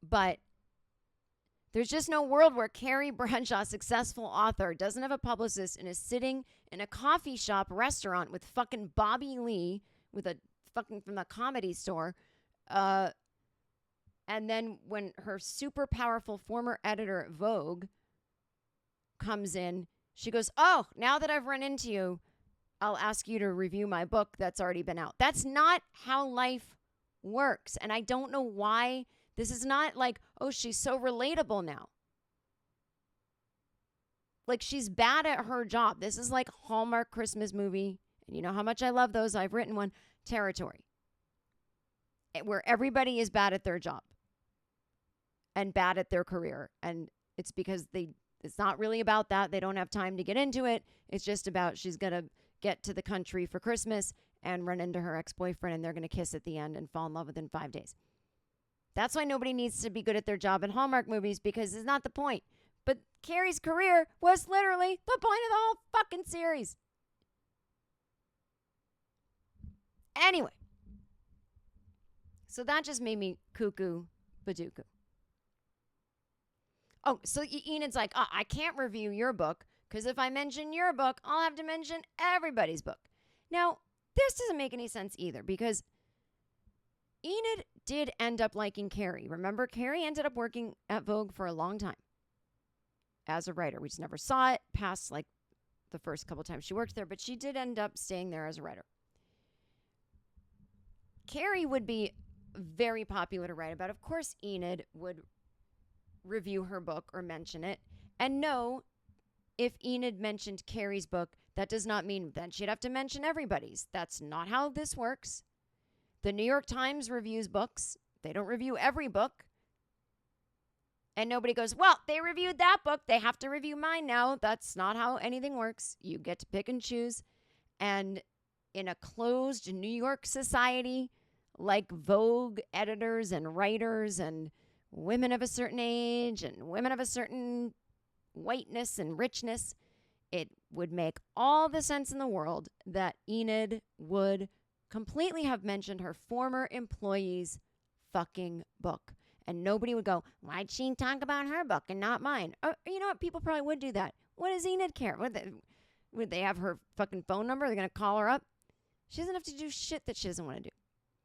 But there's just no world where Carrie Bradshaw, successful author, doesn't have a publicist and is sitting in a coffee shop restaurant with fucking Bobby Lee, with a fucking from the Comedy Store. And then when her super powerful former editor at Vogue comes in, she goes, "Oh, now that I've run into you, I'll ask you to review my book that's already been out." That's not how life works. And I don't know why. This is not like, oh, she's so relatable now. Like, she's bad at her job. This is like Hallmark Christmas movie. And you know how much I love those. I've written one. Territory. Where everybody is bad at their job. And bad at their career. And it's because it's not really about that. They don't have time to get into it. It's just about she's going to get to the country for Christmas and run into her ex-boyfriend. And they're going to kiss at the end and fall in love within 5 days. That's why nobody needs to be good at their job in Hallmark movies, because it's not the point. But Carrie's career was literally the point of the whole fucking series. Anyway. So that just made me cuckoo badooku. Oh, so Enid's like, oh, I can't review your book, because if I mention your book, I'll have to mention everybody's book. Now, this doesn't make any sense either, because Enid did end up liking Carrie. Remember, Carrie ended up working at Vogue for a long time as a writer. We just never saw it past like the first couple times she worked there, but she did end up staying there as a writer. Carrie would be very popular to write about. Of course, Enid would review her book or mention it. And no, if Enid mentioned Carrie's book, that does not mean then she'd have to mention everybody's. That's not how this works. The New York Times reviews books. They don't review every book. And nobody goes, well, they reviewed that book. They have to review mine now. That's not how anything works. You get to pick and choose. And in a closed New York society, like Vogue editors and writers and women of a certain age and women of a certain whiteness and richness, it would make all the sense in the world that Enid would completely have mentioned her former employee's fucking book. And nobody would go, why'd she talk about her book and not mine? Or, you know what? People probably would do that. What does Enid care? Would they have her fucking phone number? They're going to call her up? She doesn't have to do shit that she doesn't want to do.